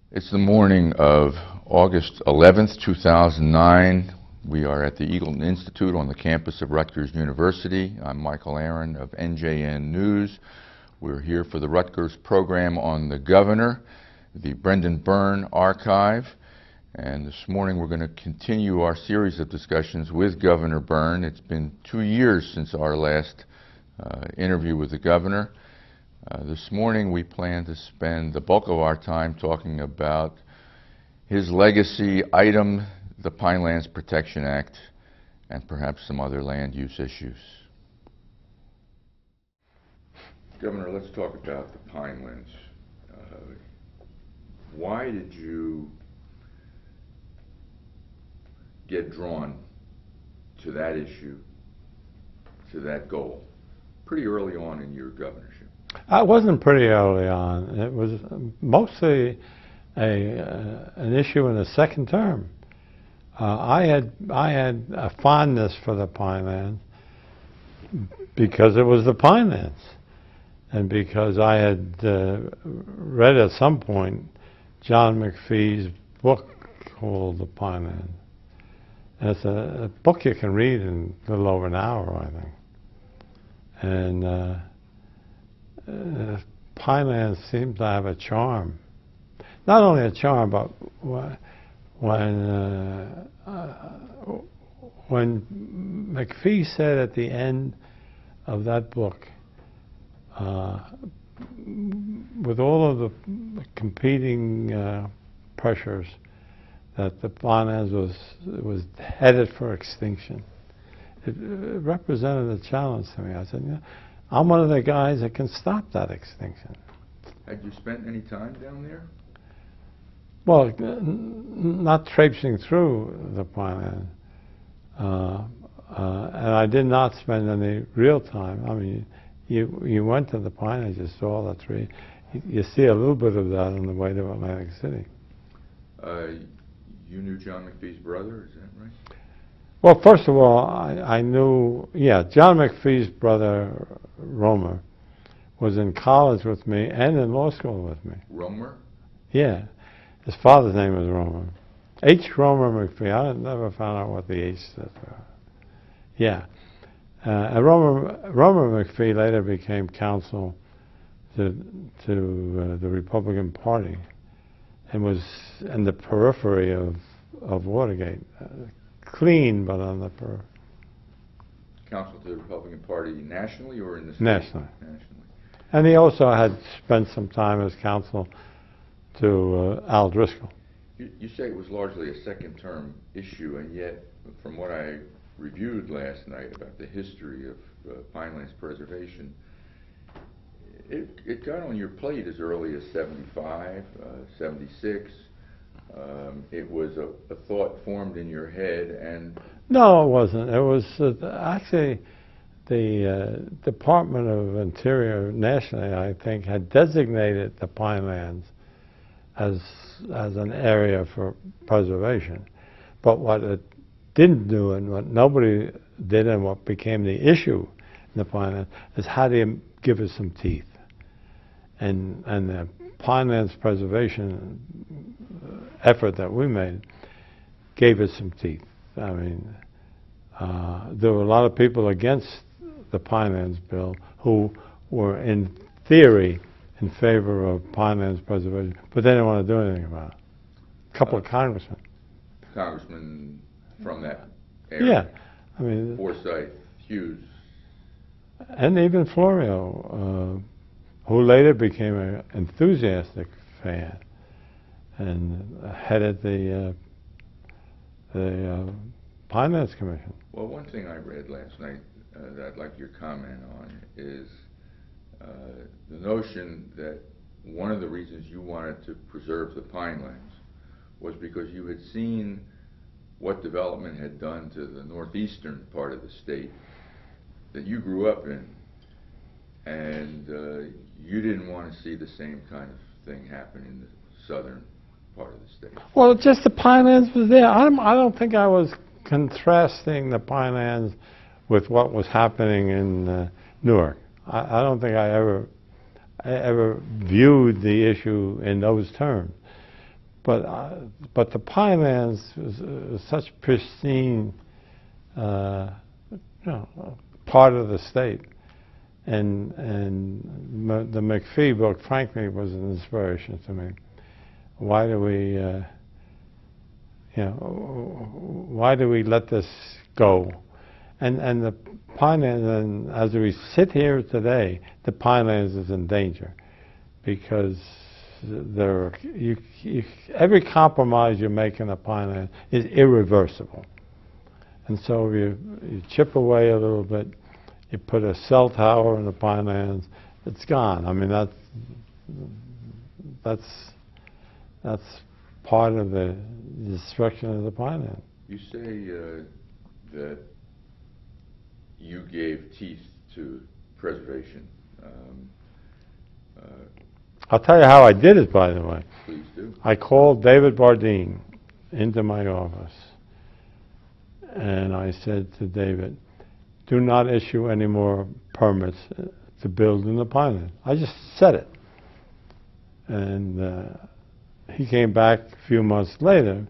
It's the morning of August 11th, 2009. We are at the Eagleton Institute on the campus of Rutgers University. I'm Michael Aron of NJN News. We're here for the Rutgers program on the governor, the Byrne archive. And this morning we're going to continue our series of discussions with Governor Byrne. It's been 2 years since our last interview with the governor. This morning we plan to spend the bulk of our time talking about his legacy item, the Pinelands Protection Act, and perhaps some other land use issues. Governor, let's talk about the Pinelands. Why did you get drawn to that issue, to that goal, pretty early on in your governorship? It wasn't pretty early on. It was mostly an issue in the second term. I had a fondness for the Pinelands because it was the Pinelands, and because I had read at some point John McPhee's book called The Pinelands. And it's a book you can read in a little over an hour, I think. And Pinelands seemed to have a charm. Not only a charm, but when McPhee said at the end of that book, with all of the competing pressures, that the Pinelands was headed for extinction, it represented a challenge to me. I said, yeah, I'm one of the guys that can stop that extinction. Had you spent any time down there? Well, not traipsing through the Pinelands, and I did not spend any real time. I mean, you went to the Pinelands, you saw the tree. You see a little bit of that on the way to Atlantic City. You knew John McPhee's brother, is that right? Well, first of all, I knew, John McPhee's brother, Romer, was in college with me and in law school with me. Romer? Yeah. His father's name was Romer. H. Romer McPhee. I never found out what the H stood for. Yeah. And Romer McPhee later became counsel to the Republican Party and was in the periphery of Watergate. Clean, but on the periphery. Counsel to the Republican Party nationally or in the state? Nationally. Nationally. And he also had spent some time as counsel to Al Driscoll. You say it was largely a second-term issue, and yet, from what I reviewed last night about the history of Pinelands preservation, it got on your plate as early as 75, 76. It was a thought formed in your head, and... No, it wasn't. It was actually the Department of Interior nationally, I think, had designated the Pinelands as an area for preservation. But what it didn't do, and what nobody did, and what became the issue in the Pinelands, is how do you give it some teeth? And the Pinelands preservation effort that we made gave it some teeth. I mean, there were a lot of people against the Pinelands bill who were, in theory, in favor of Pinelands preservation, but they didn't want to do anything about it. A couple of congressmen. Congressmen from that area? Yeah. I mean... Forsyth, Hughes. And even Florio, who later became an enthusiastic fan and headed the Pinelands Commission. Well, one thing I read last night that I'd like your comment on is the notion that one of the reasons you wanted to preserve the Pinelands was because you had seen what development had done to the northeastern part of the state that you grew up in, and you didn't want to see the same kind of thing happen in the southern part of the state. Well, just the Pinelands was there. I don't think I was contrasting the Pinelands with what was happening in Newark. I don't think I ever viewed the issue in those terms. but the Pinelands was such pristine, part of the state, and the McPhee book, frankly, was an inspiration to me. Why do we, why do we let this go? And the Pinelands, and as we sit here today, the Pinelands is in danger because every compromise you make in the Pinelands is irreversible. And so you chip away a little bit, you put a cell tower in the Pinelands, it's gone. I mean, that's part of the destruction of the Pinelands. You say that you gave teeth to preservation. I'll tell you how I did it, by the way. Please do. I called David Bardeen into my office, and I said to David, do not issue any more permits to build in the Pinelands. I just said it. And he came back a few months later,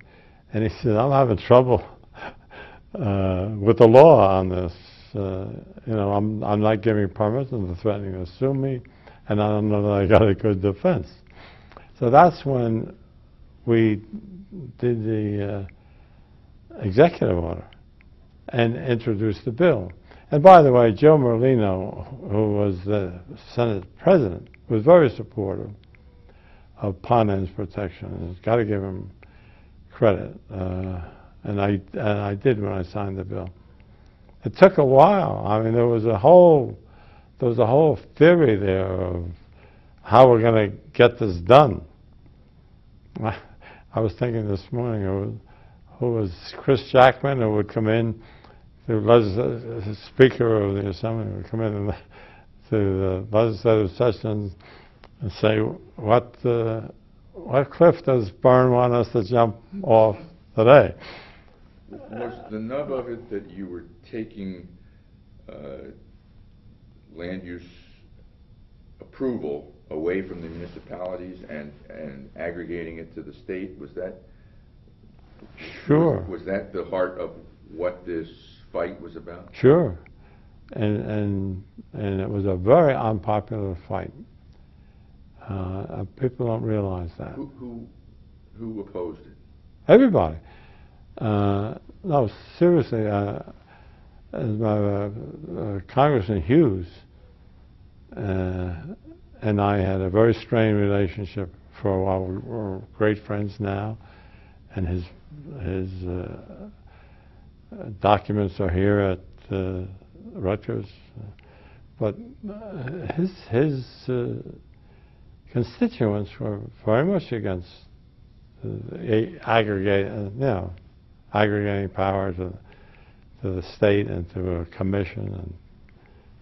and he said, I'm having trouble with the law on this. I'm not giving permits, and they're threatening to sue me, and I don't know that I got a good defense. So that's when we did the executive order and introduced the bill. And by the way, Joe Merlino, who was the Senate president, was very supportive of Pinelands protection. You've got to give him credit, and I did when I signed the bill. It took a while. I mean, there was a whole theory there of how we're going to get this done. I was thinking this morning, who was Chris Jackman, who would come in, the Speaker of the Assembly would come in to the legislative sessions and say, what cliff does Byrne want us to jump off today? Was the nub of it that you were taking land use approval away from the municipalities and aggregating it to the state? Was that? Sure. Was that the heart of what this fight was about? Sure, and it was a very unpopular fight. People don't realize that. Who opposed it? Everybody. No, seriously. Congressman Hughes and I had a very strained relationship for a while. We're great friends now, and his documents are here at Rutgers. But his constituents were very much against aggregating power to the state and to a commission and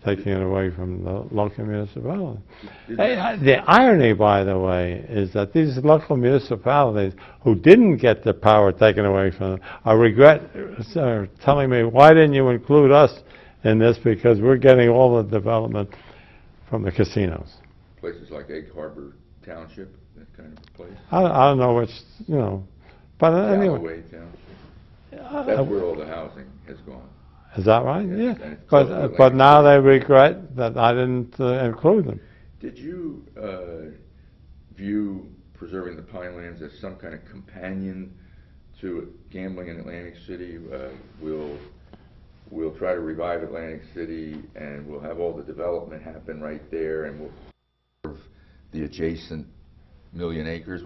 taking it away from the local municipality. The irony, by the way, is that these local municipalities who didn't get the power taken away from them are telling me, why didn't you include us in this, because we're getting all the development from the casinos. Places like Egg Harbor Township, that kind of a place? I don't know which, but anyway. Galloway Township. That's where all the housing has gone. Is that right? Yes. Yeah. But now they regret that I didn't include them. Did you view preserving the Pinelands as some kind of companion to gambling in Atlantic City? We'll try to revive Atlantic City, and we'll have all the development happen right there, and we'll preserve the adjacent million acres.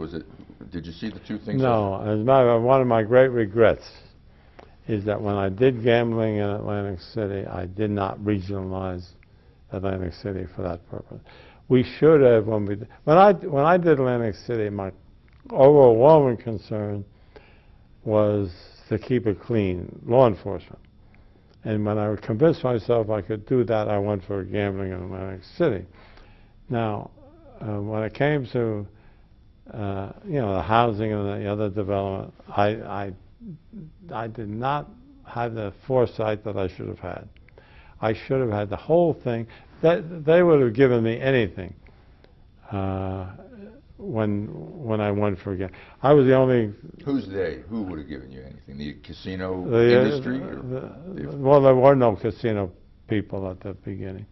Did you see the two things? No. As a matter of one of my great regrets is that when I did gambling in Atlantic City, I did not regionalize Atlantic City for that purpose. We should have, when I did Atlantic City, my overwhelming concern was to keep it clean, law enforcement. And when I convinced myself I could do that, I went for gambling in Atlantic City. Now, when it came to the housing and the other development, I did not have the foresight that I should have had. I should have had the whole thing. They would have given me anything. when I went for a game. I was the only. Who's they? Who would have given you anything? The casino The, industry? well, there were no casino people at the beginning.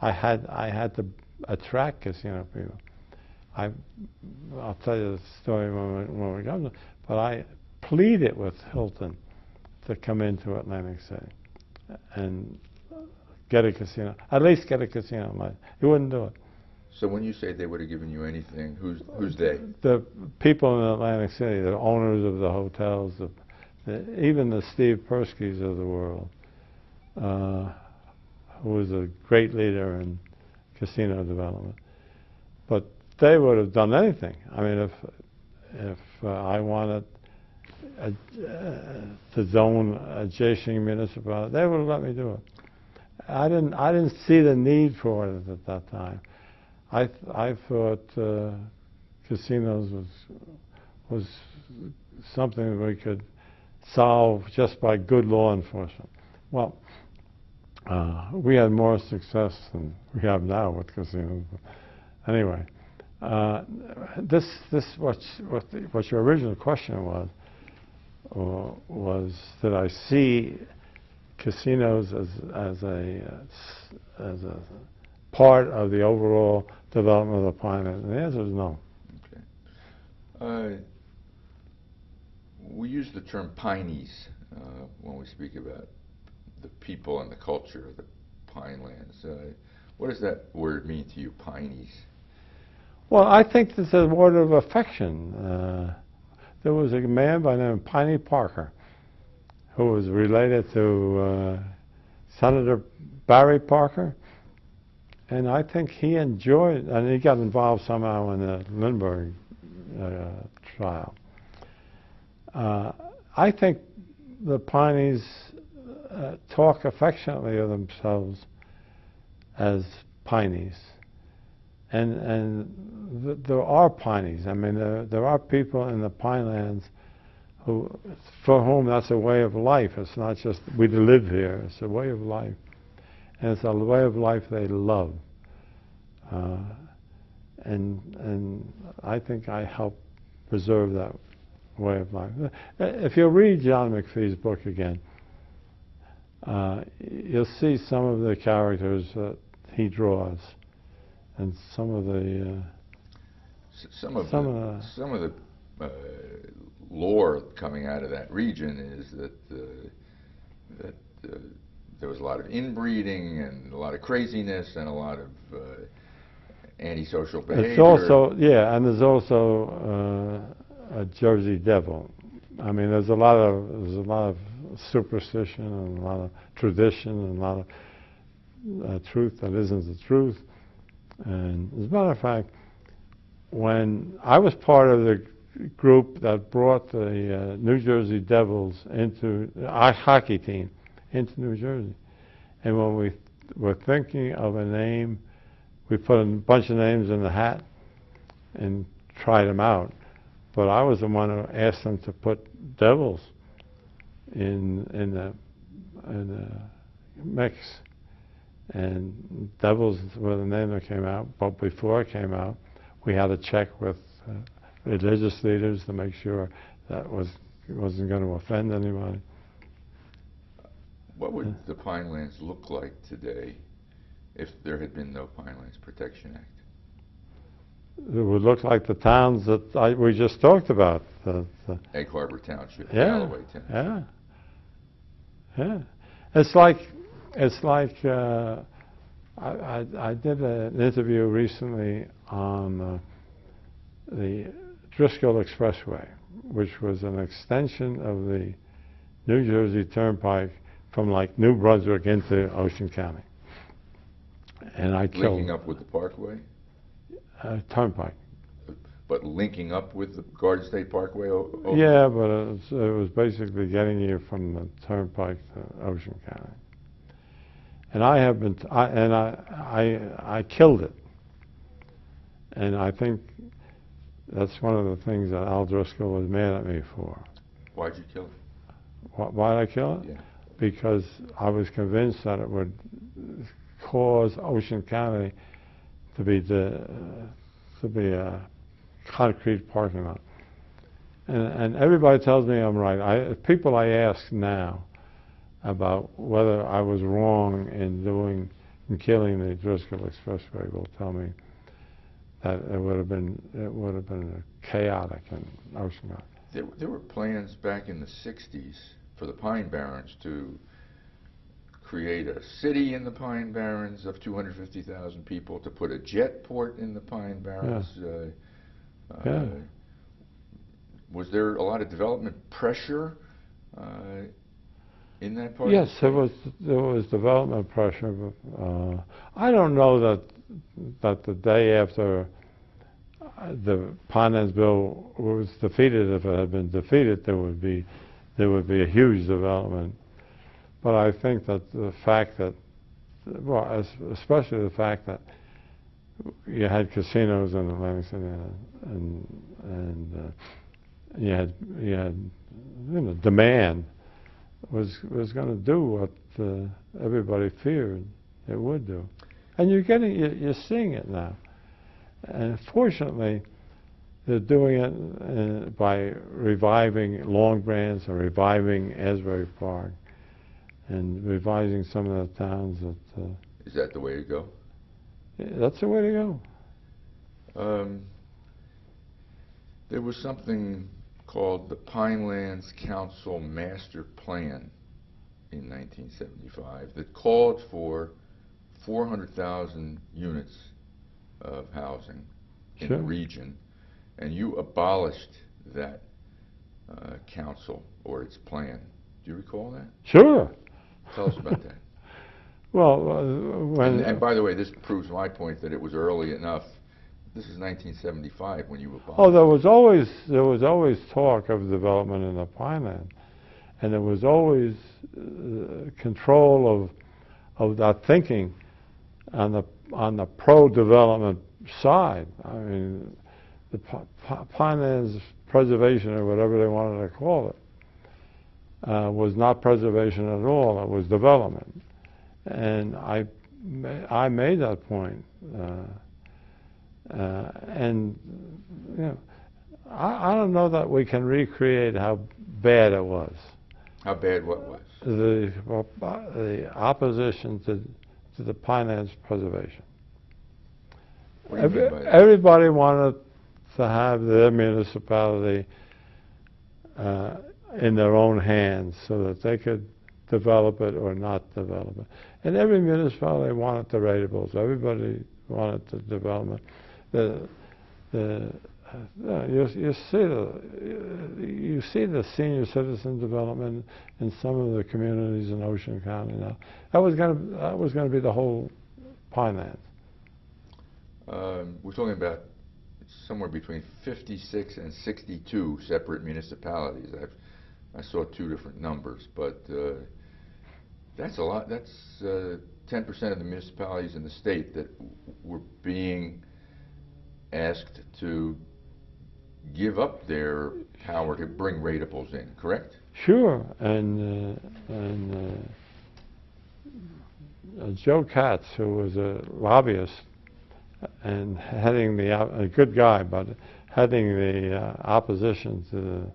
I had to attract casino people. I'll tell you the story when we come to it, but I pleaded with Hilton to come into Atlantic City and get a casino, at least get a casino license. He wouldn't do it. So when you say they would have given you anything, who's they? The people in Atlantic City, the owners of the hotels, even the Steve Perskys of the world, who was a great leader in casino development. But they would have done anything. I mean, if I wanted to zone adjacent municipality, they would have let me do it. I didn't see the need for it at that time. I thought casinos was something that we could solve just by good law enforcement. Well, we had more success than we have now with casinos. But anyway, what your original question was did I see casinos as a part of the overall development of the Pinelands? And the answer is no. Okay. We use the term Pineys when we speak about the people and the culture of the Pinelands. What does that word mean to you, Pineys? Well, I think it's a word of affection. There was a man by the name of Piney Parker who was related to Senator Barry Parker, and I think he enjoyed, and he got involved somehow in the Lindbergh trial. I think the Pineys talk affectionately of themselves as Pineys. And there are Pineys. I mean, there are people in the Pinelands for whom that's a way of life. It's not just we live here. It's a way of life. And it's a way of life they love. And I think I help preserve that way of life. If you read John McPhee's book again, you'll see some of the characters that he draws. And some of the lore coming out of that region is that there was a lot of inbreeding and a lot of craziness and a lot of antisocial behavior. It's also, yeah, and there's also a Jersey Devil. I mean, there's a lot of superstition and a lot of tradition and a lot of truth that isn't the truth. And as a matter of fact, when I was part of the group that brought the New Jersey Devils into our hockey team into New Jersey, and when we were thinking of a name, we put a bunch of names in the hat and tried them out. But I was the one who asked them to put Devils in the mix. And Devils were the name that came out. But before it came out, we had to check with religious leaders to make sure that it wasn't going to offend anybody. What would the Pinelands look like today if there had been no Pinelands Protection Act? It would look like the towns that we just talked about. Egg Harbor Township, yeah, Galloway Township. Yeah. It's like I did an interview recently on the Driscoll Expressway, which was an extension of the New Jersey Turnpike from like New Brunswick into Ocean County. And I killed... Linking up with the Parkway? Turnpike. But linking up with the Garden State Parkway? Yeah, but it was basically getting you from the Turnpike to Ocean County. And I killed it. And I think that's one of the things that Al Driscoll was mad at me for. Why'd you kill it? Why did I kill it? Yeah. Because I was convinced that it would cause Ocean County to be concrete parking lot. And everybody tells me I'm right. People I ask now about whether I was wrong in killing the Driscoll Expressway will tell me that it would have been chaotic in Ocean County. There were plans back in the 60s for the Pine Barrens to create a city in the Pine Barrens of 250,000 people, to put a jet port in the Pine Barrens. Yeah. Was there a lot of development pressure in that part? Yes, there was development pressure. But, I don't know that the day after the Pinelands bill was defeated, if it had been defeated, there would be a huge development. But I think that the fact that, well, especially the fact that you had casinos in Atlantic City, and you had demand was going to do what everybody feared it would do, and you're seeing it now. And fortunately, they're doing it by reviving Long Branch or reviving Asbury Park, and revising some of the towns that. Is that the way to go? That's the way to go. There was something called the Pinelands Council Master Plan in 1975 that called for 400,000 units of housing in the region, and you abolished that council or its plan. Do you recall that? Sure. Tell us about that. Well, and by the way, this proves my point that it was early enough. This is 1975 when you abolished. Oh, there was always talk of development in the Pineland, and there was always control of that thinking on the pro-development side. I mean, the Pinelands preservation, or whatever they wanted to call it, was not preservation at all. It was development, and I made that point. And you know, I don't know that we can recreate how bad it was. How bad what was? The opposition to the Pinelands preservation. What do you mean by that? Everybody wanted to have their municipality in their own hands so that they could develop it or not develop it. And every municipality wanted the ratables. Everybody wanted the development. You see the senior citizen development in some of the communities in Ocean County now. That was going to be the whole Pinelands. We're talking about somewhere between 56 and 62 separate municipalities. I saw two different numbers, but that's a lot. That's 10% of the municipalities in the state that were being asked to give up their power to bring ratables in, correct? Sure, and Joe Katz, who was a lobbyist and heading a good guy, but heading the opposition to the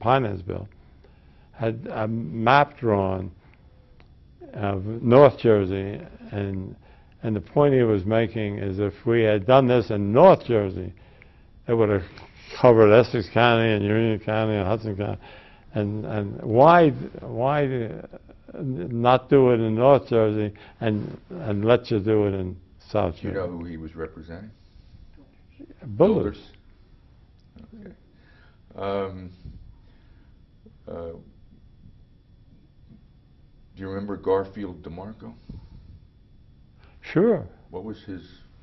Pinelands bill, had a map drawn of North Jersey, and the point he was making is if we had done this in North Jersey, it would have covered Essex County and Union County and Hudson County. And why not do it in North Jersey and let you do it in South Jersey? Do you know who he was representing? Builders. Okay. Do you remember Garfield DeMarco? Sure. What was his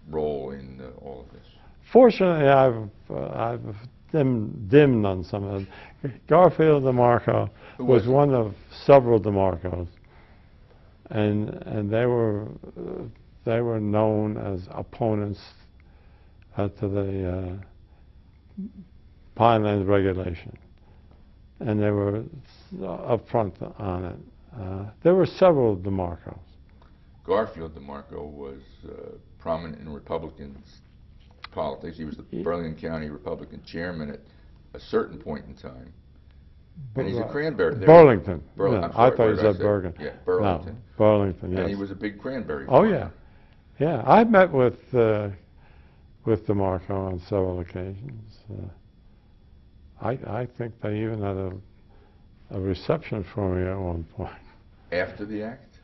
role in all of this? Fortunately, I've dimmed on some of it. Garfield DeMarco was one of several DeMarcos, and they were known as opponents to the Pinelands regulation, and they were upfront on it. There were several DeMarcos. Garfield DeMarco was prominent in Republican politics. He was the Burlington County Republican chairman at a certain point in time. And he's a cranberry. Burlington. I'm I sorry, thought you said say? Bergen. Yeah, Burlington. No, Burlington, yes. And he was a big cranberry Oh, farmer. yeah. Yeah, I met with DeMarco on several occasions. I think they even had a reception for me at one point. After the act?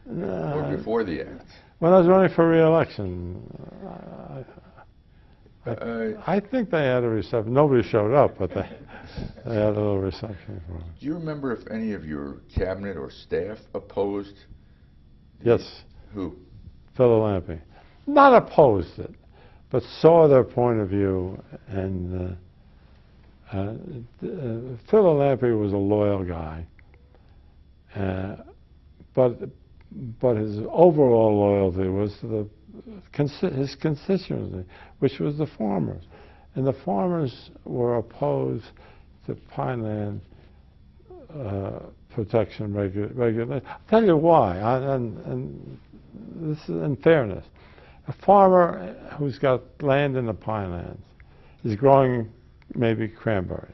Or before the act? When I was running for re-election, I think they had a reception. Nobody showed up, but they had a little reception for me. Do you remember if any of your cabinet or staff opposed? Yes. Who? Phil Lampe. Not opposed it, but saw their point of view. And Phil Lampe was a loyal guy, but his overall loyalty was to his constituency, which was the farmers. And the farmers were opposed to pineland protection regulation. I'll tell you why, and this is in fairness. A farmer who's got land in the pinelands is growing maybe cranberries.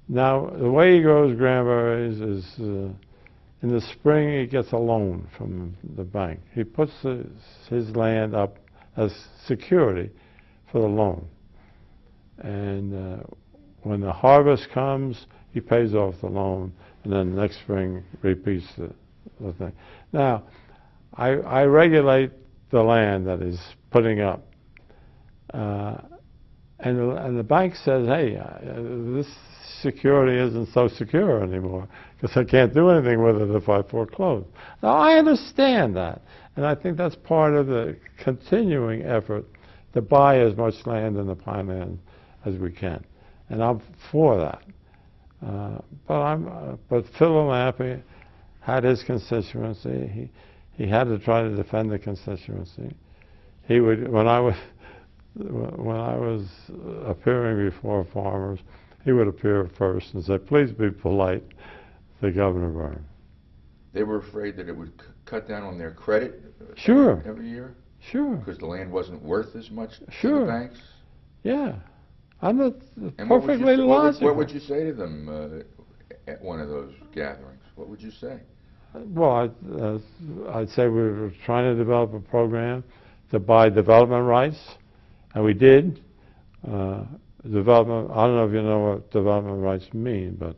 Now, the way he grows cranberries is in the spring he gets a loan from the bank. He puts his land up as security for the loan. And when the harvest comes, he pays off the loan, and then next spring repeats the thing. Now, I regulate the land that he's putting up. And the bank says, hey, this security isn't so secure anymore because I can't do anything with it if I foreclose. Now, I understand that, and I think that's part of the continuing effort to buy as much land in the pineland as we can, and I'm for that. But Phil Lampe had his constituency. He had to try to defend the constituency. He would, when I was appearing before farmers, he would appear first and say, please be polite to Governor Byrne. They were afraid that it would cut down on their credit Sure. every year? Sure. Because the land wasn't worth as much Sure. to the banks? Yeah. I'm not And perfectly logical. what would you say to them at one of those gatherings? What would you say? Well, I'd say we were trying to develop a program to buy development rights, and we did. Development, I don't know if you know what development rights mean, but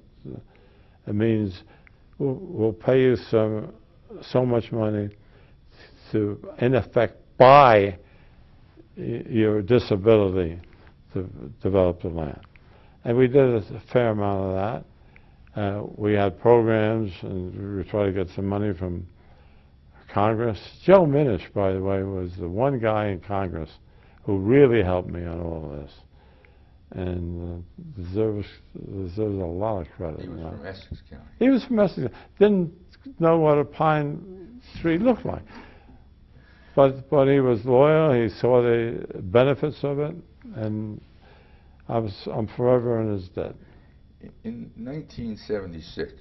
it means we'll pay you so much money to, in effect, buy your disability to develop the land. And we did a fair amount of that. We had programs, and we tried to get some money from Congress. Joe Minish, by the way, was the one guy in Congress who really helped me on all of this, and deserves a lot of credit. He was from Essex County. He was from Essex. Didn't know what a pine tree looked like, but he was loyal. He saw the benefits of it, and I'm forever in his debt. In 1976,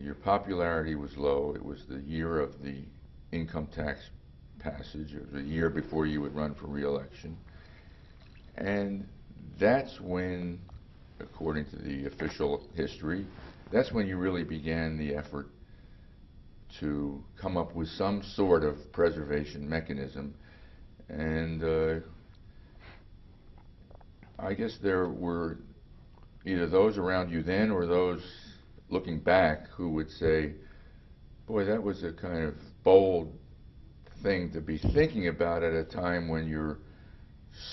your popularity was low. It was the year of the income tax passage. It was a year before you would run for re-election. And that's when, according to the official history, that's when you really began the effort to come up with some sort of preservation mechanism. And I guess there were either those around you then or those looking back who would say, boy, that was a kind of bold thing to be thinking about at a time when you're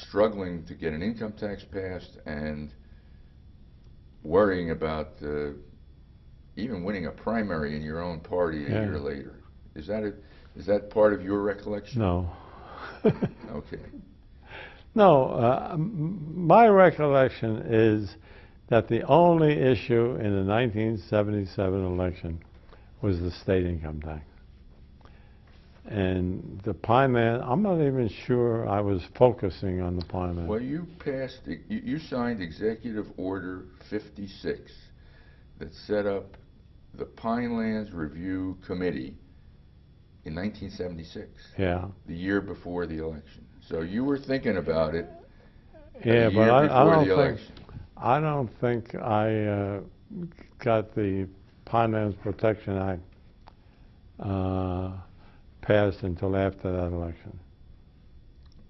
struggling to get an income tax passed and worrying about even winning a primary in your own party a year later. Is that part of your recollection? No. Okay. No, my recollection is that the only issue in the 1977 election was the state income tax. And the pineland, I'm not even sure I was focusing on the pineland. Well, you signed Executive Order 56 that set up the Pinelands Review Committee in 1976. Yeah. The year before the election. So you were thinking about it Yeah, a but year I before don't the think election. I don't think I got the Pinelands Protection Act passed until after that election.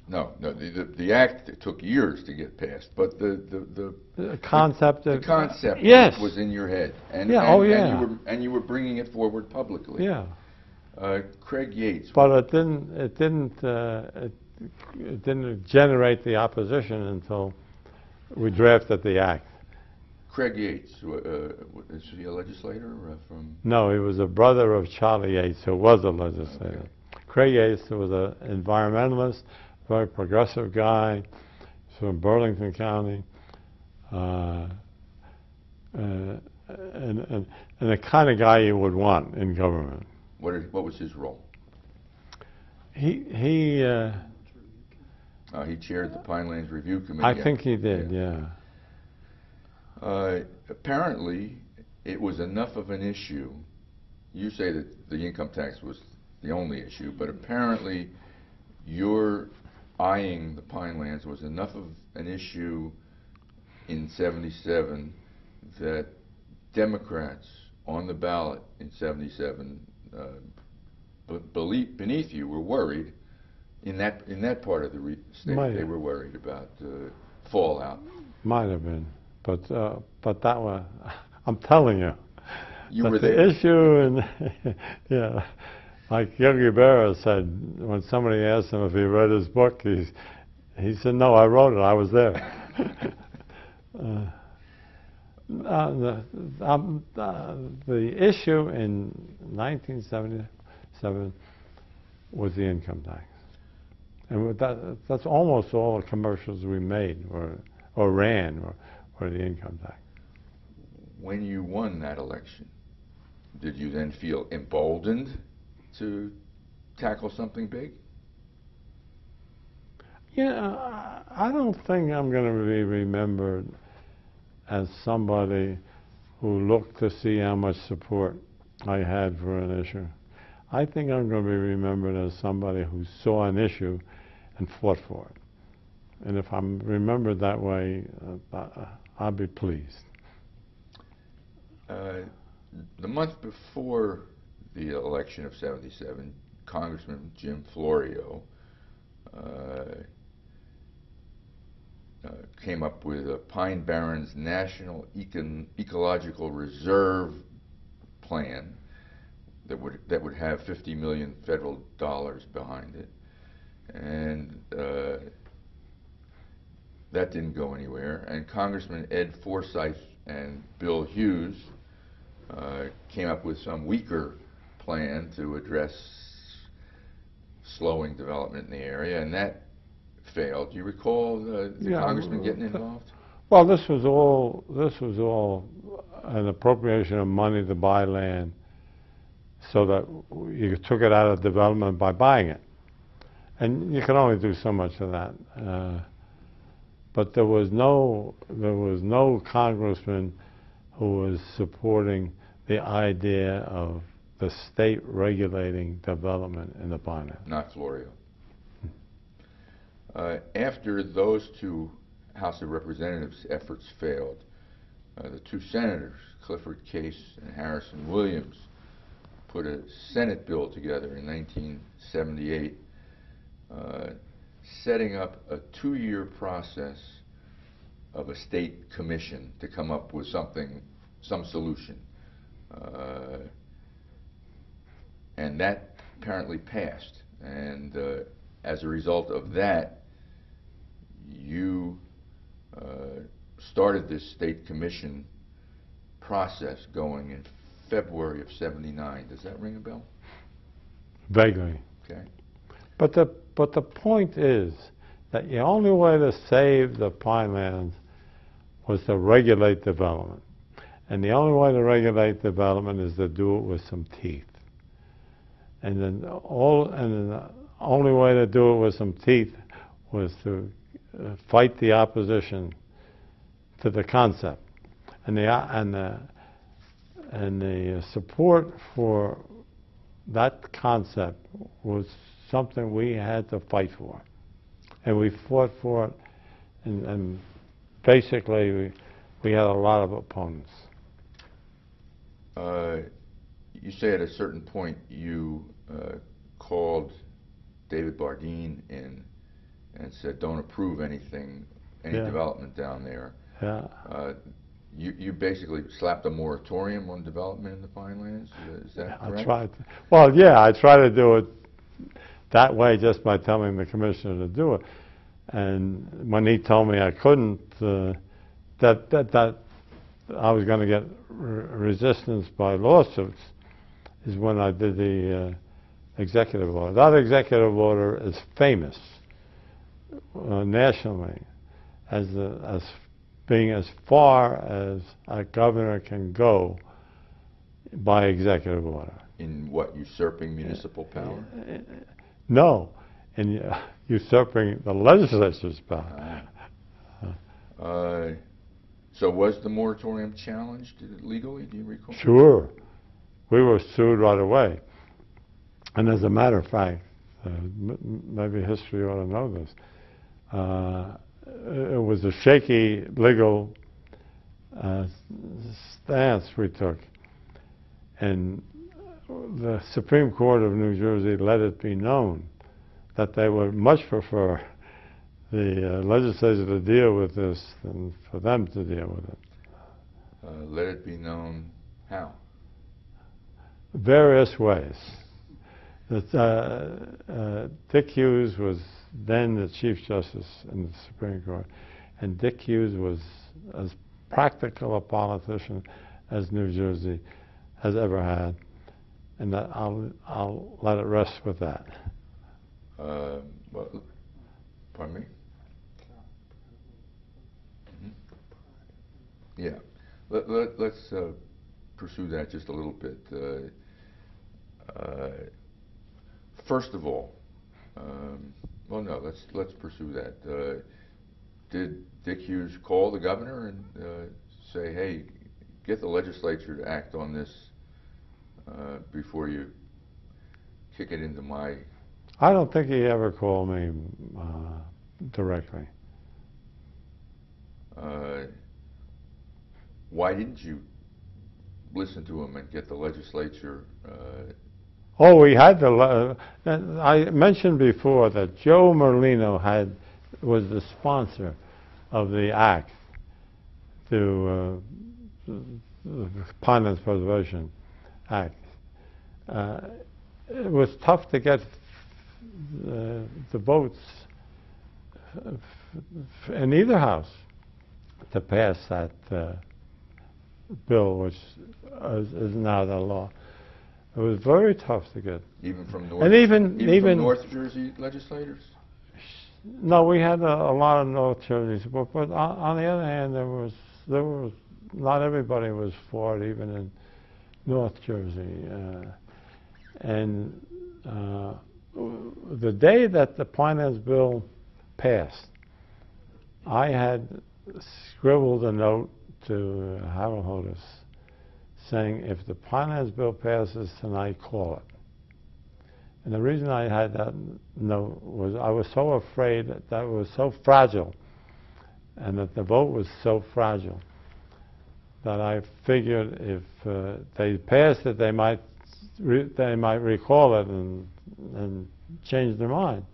No, no, the act took years to get passed, but The concept the of concept yes, was in your head, and Yeah, and, oh, and yeah. you were bringing it forward publicly. yeah, Craig Yates. but it didn't generate the opposition until we drafted the act. Craig Yates, is he a legislator from? No, he was a brother of Charlie Yates, who was a legislator. Okay. Craig Yates was an environmentalist, very progressive guy from Burlington County, and the kind of guy you would want in government. What was his role? He He chaired the Pinelands Review Committee. I think he did, yeah. Apparently, it was enough of an issue. You say that the income tax was the only issue, but apparently your eyeing the Pinelands was enough of an issue in '77 that Democrats on the ballot in '77 beneath you were worried in that part of the state. Might They have. were worried about fallout. Might have been, but that was, I'm telling you, You that were the there. issue, and yeah, like Yogi Berra said, when somebody asked him if he read his book, he said, "No, I wrote it. I was there." The issue in 1977 was the income tax, and with that's almost all the commercials we made or ran were the income tax. When you won that election, did you then feel emboldened to tackle something big? Yeah, I don't think I'm going to be remembered as somebody who looked to see how much support I had for an issue. I think I'm going to be remembered as somebody who saw an issue and fought for it. And if I'm remembered that way, I'll be pleased. The month before the election of '77, Congressman Jim Florio came up with a Pine Barrens National Ecological Reserve plan that would have $50 million federal dollars behind it, and that didn't go anywhere. And Congressman Ed Forsyth and Bill Hughes came up with some weaker plan to address slowing development in the area, and that failed. Do you recall the congressman getting involved? Well, this was all an appropriation of money to buy land, so that you took it out of development by buying it, and you can only do so much of that. But there was no congressman who was supporting the idea of the state regulating development in the Pinelands. Not Florio. After those two House of Representatives efforts failed, the two senators, Clifford Case and Harrison Williams, put a Senate bill together in 1978 setting up a 2-year process of a state commission to come up with some solution. And that apparently passed. And as a result of that, you started this state commission process going in February of '79. Does that ring a bell? Vaguely. Okay. But the point is that the only way to save the Pinelands was to regulate development. And the only way to regulate development is to do it with some teeth. And then the only way to do it with some teeth was to fight the opposition to the concept. And the support for that concept was something we had to fight for. and we fought for it, and basically we had a lot of opponents. You say at a certain point you called David Bardeen in and said, don't approve anything, any development down there. Yeah. You basically slapped a moratorium on development in the Pinelands? Is that correct? I tried to, well, yeah, I tried to do it that way just by telling the commissioner to do it. And when he told me I couldn't, that I was going to get resistance by lawsuits, is when I did the executive order. That executive order is famous nationally as being as far as a governor can go by executive order. In what, usurping municipal power? No, in usurping the legislature's power. So was the moratorium challenged legally, do you recall? Sure. We were sued right away. And as a matter of fact, maybe history ought to know this, it was a shaky legal stance we took. And the Supreme Court of New Jersey let it be known that they would much prefer the legislature to deal with this than for them to deal with it. Let it be known how? Various ways. Dick Hughes was then the Chief Justice in the Supreme Court, and Dick Hughes was as practical a politician as New Jersey has ever had, and that I'll let it rest with that. Well, pardon me? Yeah. Let's pursue that just a little bit. First of all, well, no, let's pursue that. Did Dick Hughes call the governor and say, hey, get the legislature to act on this before you kick it into my... I don't think he ever called me directly. Why didn't you listen to him and get the legislature? Oh, we had the. I mentioned before that Joe Merlino was the sponsor of the act to the Pinelands Preservation Act. It was tough to get the votes in either house to pass that bill, which is now the law. It was very tough to get. Even from North, and even from North Jersey legislators? No, we had a lot of North Jersey, but on the other hand, there was not everybody was for it, even in North Jersey. And the day that the Pinelands bill passed, I had scribbled a note to Harold Hodes saying, if the Pinelands bill passes tonight, call it. And the reason I had that note was I was so afraid that it was so fragile and that the vote was so fragile that I figured if they passed it, they might recall it and change their mind.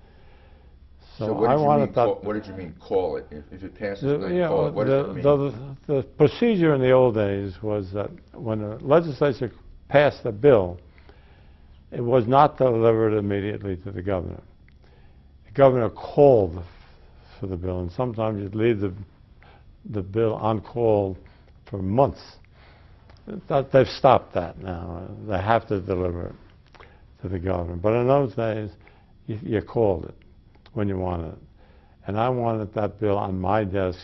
So what did you mean, call it? If it passes tonight, call it. What does it mean? The procedure in the old days was that when the legislature passed a bill, it was not delivered immediately to the governor. The governor called for the bill, and sometimes you'd leave the bill on call for months. They've stopped that now. They have to deliver it to the governor. But in those days, you called it when you wanted it. And I wanted that bill on my desk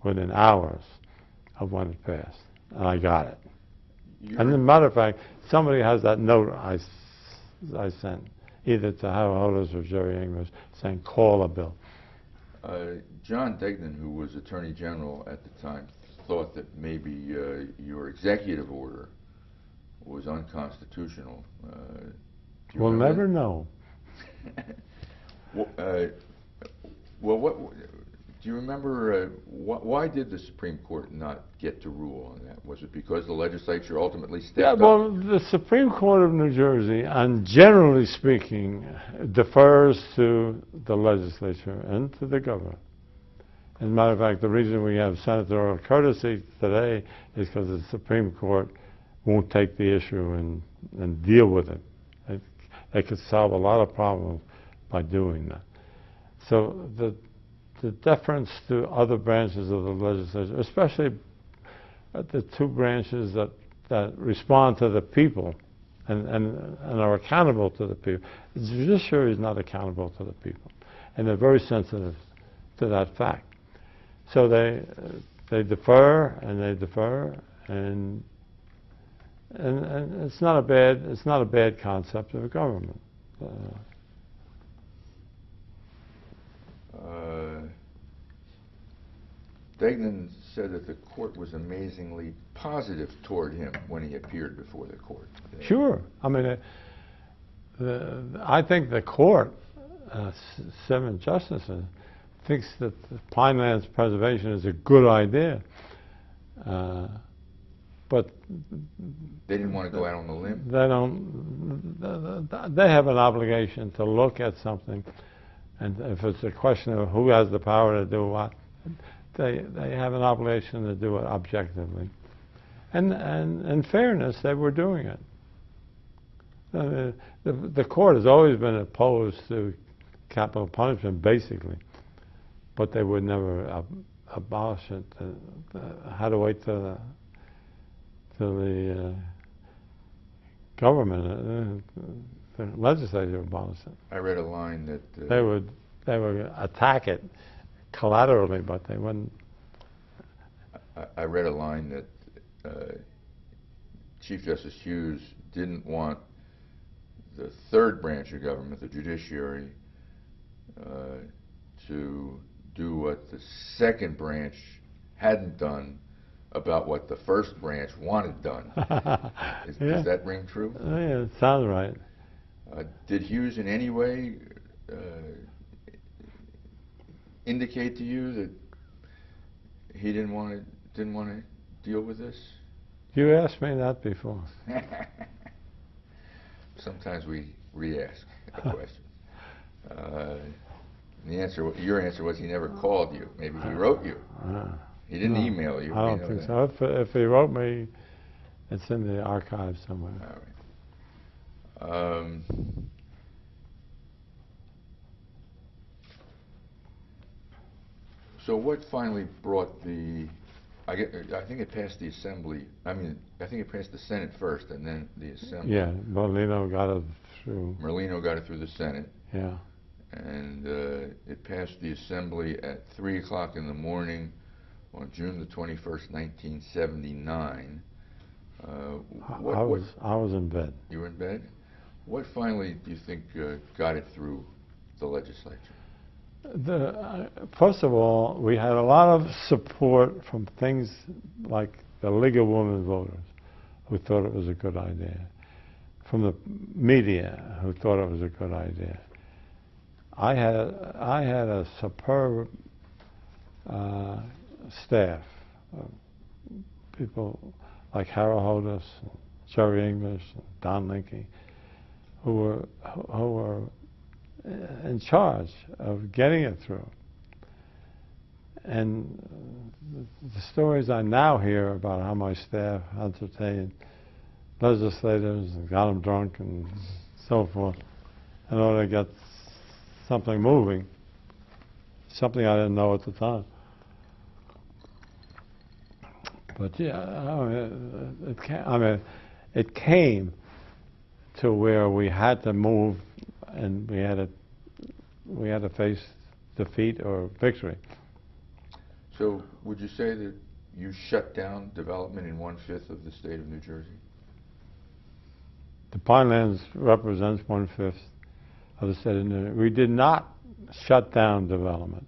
within hours of when it passed. And I got it. And as a matter of fact, somebody has that note I sent, either to Harold Hodes or Jerry English, saying, call a bill. John Degnan, who was Attorney General at the time, thought that maybe your executive order was unconstitutional. We'll never know. Well, do you remember, why did the Supreme Court not get to rule on that? Was it because the legislature ultimately stepped up? Well, the Supreme Court of New Jersey, and generally speaking, defers to the legislature and to the governor. As a matter of fact, the reason we have senatorial courtesy today is because the Supreme Court won't take the issue and deal with it. They could solve a lot of problems by doing that. So the deference to other branches of the legislature, especially the two branches that respond to the people and are accountable to the people. The judiciary is not accountable to the people, and they're very sensitive to that fact. So they defer and they defer, and it's not a bad concept of government. Degnan said that the court was amazingly positive toward him when he appeared before the court. Sure. I mean, I think the court, 7 justices, thinks that the Pinelands preservation is a good idea. But they didn't want to go out on the limb? They have an obligation to look at something, and if it's a question of who has the power to do what, they have an obligation to do it objectively. And in fairness, they were doing it. The court has always been opposed to capital punishment, basically, but they would never abolish it. Had to wait till the government, the legislature abolished it. I read a line that they would attack it collaterally, but they wouldn't. I read a line that Chief Justice Hughes didn't want the third branch of government, the judiciary, to do what the second branch hadn't done about what the first branch wanted done. Does that ring true? Yeah, it sounds right. Did Hughes in any way indicate to you that he didn't want to deal with this? You asked me that before. Sometimes we re-ask a question. Your answer was he never called you. Maybe he wrote you. He didn't email you. I don't think so. If he wrote me, it's in the archive somewhere. All right. So what finally brought the? I think it passed the Assembly. I think it passed the Senate first, and then the Assembly. Yeah, Merlino got it through. Merlino got it through the Senate. Yeah. And it passed the Assembly at 3 o'clock in the morning on June the 21st, 1979. I was in bed. You were in bed? What finally do you think got it through the legislature? First of all, we had a lot of support from things like the League of Women Voters, who thought it was a good idea, from the media, who thought it was a good idea. I had a superb staff, people like Harold Hodis, Jerry English, Don Linke, who were in charge of getting it through. And the stories I now hear about how my staff entertained legislators and got them drunk and so forth in order to get something moving, something I didn't know at the time. But yeah, it came to where we had to move, and we had to face defeat or victory. So would you say that you shut down development in 1/5 of the state of New Jersey? The Pinelands represents 1/5 of the state of New Jersey. We did not shut down development.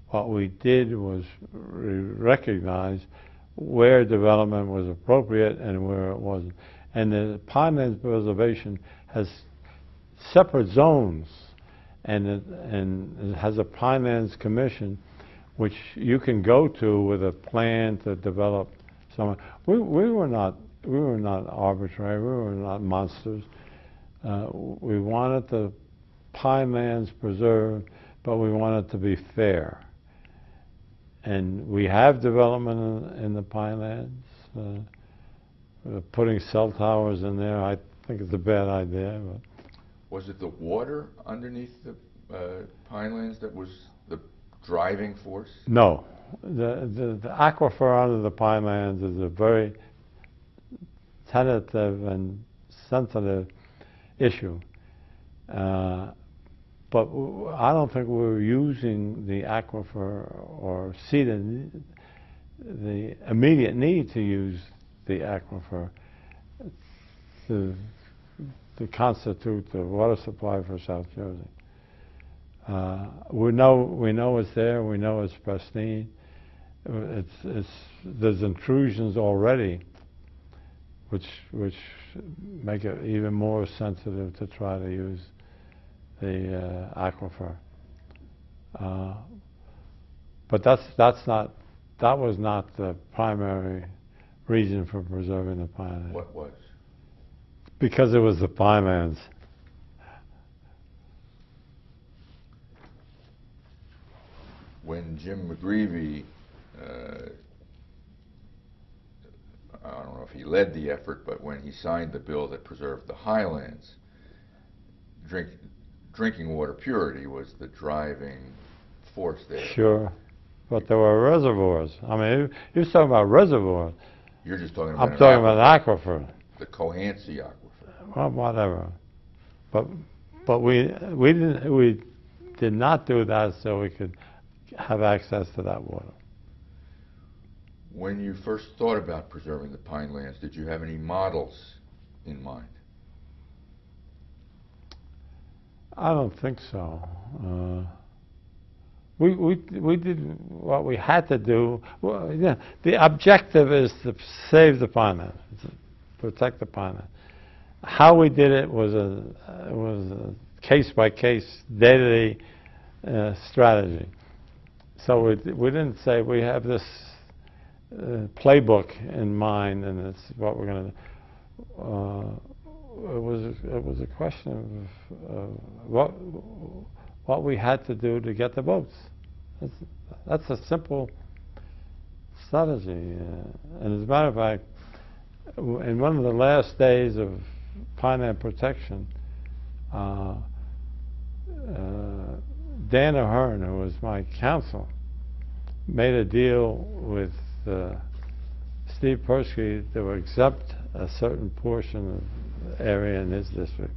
What we did was recognize where development was appropriate and where it wasn't. And the Pinelands Preservation has separate zones, and it has a Pinelands Commission, which you can go to with a plan to develop some. We were not arbitrary. We were not monsters. We wanted the Pinelands preserved, but we wanted to be fair. And we have development in the Pinelands. Putting cell towers in there, I think it's a bad idea. But Was it the water underneath the Pinelands that was the driving force? no, the aquifer under the Pinelands is a very tentative and sensitive issue. But I don't think we were using the aquifer or see the immediate need to use the aquifer to constitute the water supply for South Jersey. We know it's there. We know it's pristine. There's intrusions already, which make it even more sensitive to try to use the aquifer. But that was not the primary reason for preserving the Pinelands. What was? Because it was the Pinelands. When Jim McGreevey, I don't know if he led the effort, but when he signed the bill that preserved the highlands, drinking water purity was the driving force there. Sure. But there were reservoirs. I mean, he was talking about reservoirs. You're just talking about I'm talking about aquifer. the Cohansey aquifer. Well, whatever. But we did not do that so we could have access to that water. When you first thought about preserving the Pinelands, did you have any models in mind? I don't think so. We did what we had to do. Well, yeah, the objective is to save the Pinelands, to protect the Pinelands. How we did it was a case-by-case, day-to-day strategy. So we didn't say we have this playbook in mind and it's what we're going to do. It was a question of what we had to do to get the votes. That's a simple strategy. And as a matter of fact, in one of the last days of pineland protection, Dan Aron, who was my counsel, made a deal with Steve Persky to exempt a certain portion of the area in his district.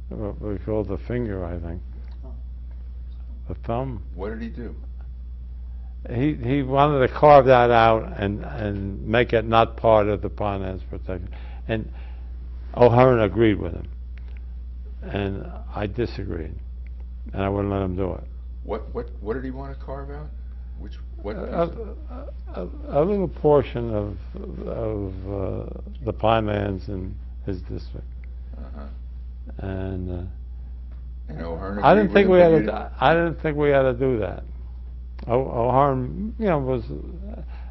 What we call the finger, I think. The thumb. What did he do? He wanted to carve that out and make it not part of the Pinelands protection. And O'Hearn agreed with him. And I disagreed. And I wouldn't let him do it. What did he want to carve out? A little portion of the Pinelands in his district. Uh-huh. And O'Hearn I didn't think we had to. I didn't think we had to do that. O'Hearn, was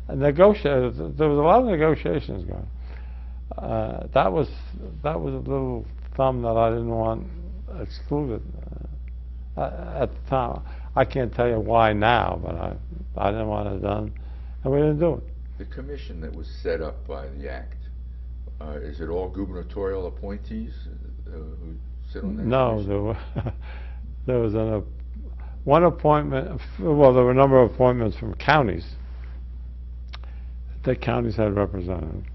a negotiator. There was a lot of negotiations going. That was a little thumb that I didn't want excluded at the time. I can't tell you why now, but I didn't want it done, and we didn't do it. The commission that was set up by the act, is it all gubernatorial appointees who sit on that No, commission? there was one appointment. Well, there were a number of appointments from counties. The counties had representatives,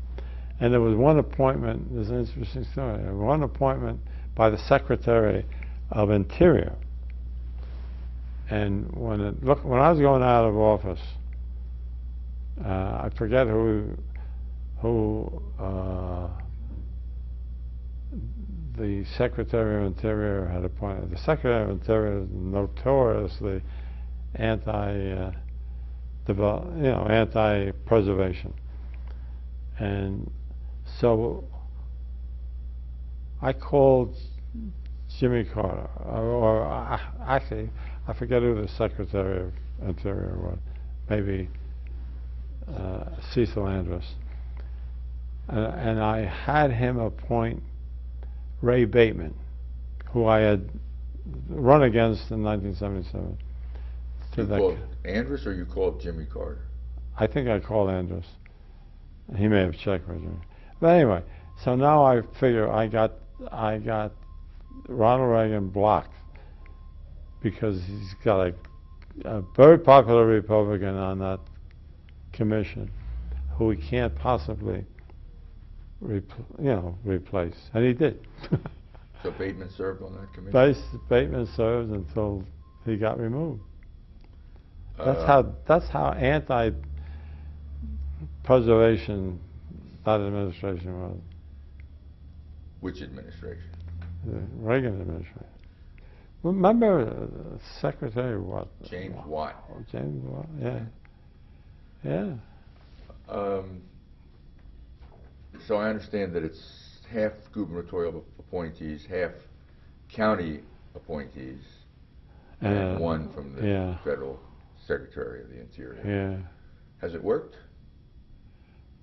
and there was one appointment. There's an interesting story. There was one appointment by the Secretary of Interior. And when I was going out of office, I forget who the Secretary of Interior had appointed. The Secretary of Interior is notoriously anti-preservation, and so I called Jimmy Carter, actually, I forget who the Secretary of Interior was, maybe Cecil Andrus. And I had him appoint Ray Bateman, who I had run against in 1977. You called Andrus or you called Jimmy Carter? I think I called Andrus. He may have checked with me. But anyway, so now I figure I got Ronald Reagan blocked because he's got a very popular Republican on that commission who he can't possibly replace. And he did. So Bateman served on that commission? Bateman served until he got removed. That's how anti-preservation that administration was. Which administration? The Reagan administration. Remember Secretary what? James Watt. James Watt, yeah. Yeah. So I understand that it's half gubernatorial appointees, half county appointees, and one from the federal Secretary of the Interior. Yeah. Has it worked?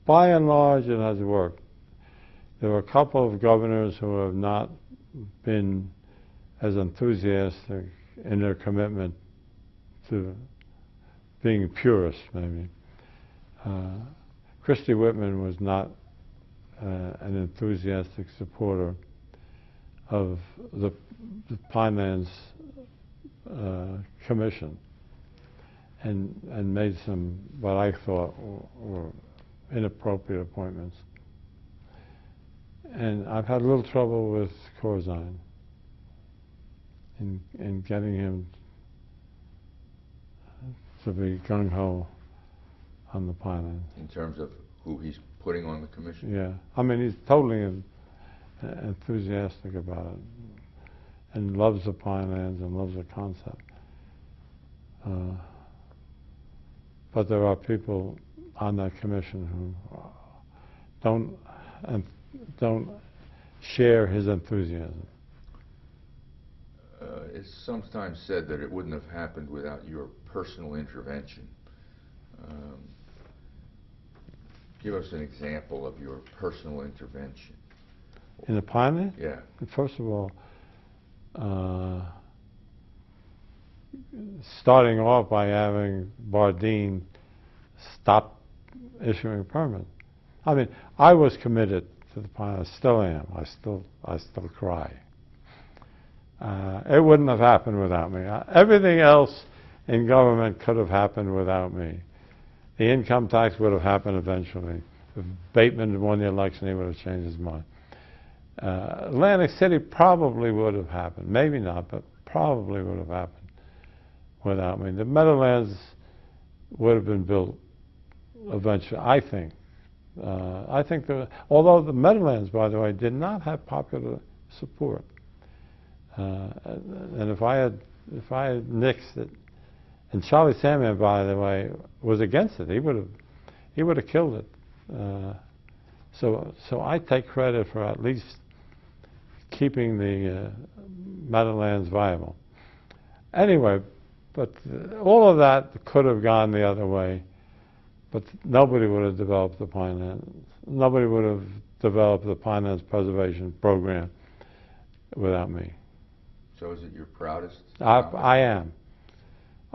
By and large, it has worked. There were a couple of governors who have not been as enthusiastic in their commitment to being purists, maybe. Christie Whitman was not an enthusiastic supporter of the Pinelands Commission, and made some what I thought were inappropriate appointments. And I've had a little trouble with Corzine in getting him to be gung-ho on the Pinelands. In terms of who he's putting on the commission? Yeah. I mean, he's totally enthusiastic about it and loves the Pinelands and loves the concept. But there are people on that commission who don't share his enthusiasm. It's sometimes said that it wouldn't have happened without your personal intervention. Give us an example of your personal intervention. In the Pinelands? Yeah. First of all, starting off by having Bardeen stop issuing permits. I mean, I was committed to the Pinelands, still am. I still cry. It wouldn't have happened without me. Everything else in government could have happened without me. The income tax would have happened eventually. If Bateman won the election, he would have changed his mind. Atlantic City probably would have happened. Maybe not, but probably would have happened without me. The Meadowlands would have been built eventually, I think. Although the Meadowlands, by the way, did not have popular support. And if I had nixed it, and Charlie Sandman, by the way, was against it, he would have killed it. So I take credit for at least keeping the Meadowlands viable. Anyway, but all of that could have gone the other way, but nobody would have developed the Pinelands. Nobody would have developed the Pinelands Preservation Program without me. So is it your proudest? I am.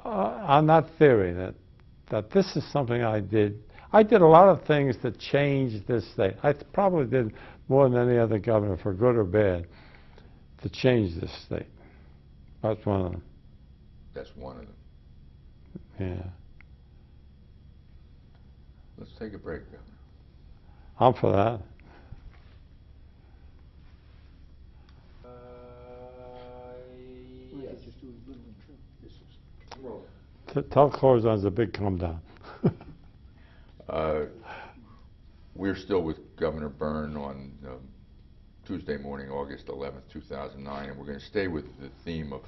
On that theory that this is something I did. I did a lot of things that changed this state. I probably did more than any other governor, for good or bad, to change this state. That's one of them. That's one of them. Yeah. Let's take a break, Governor. I'm for that. Tell Corzine's a big come down. We're still with Governor Byrne on Tuesday morning, August 11th, 2009, and we're going to stay with the theme of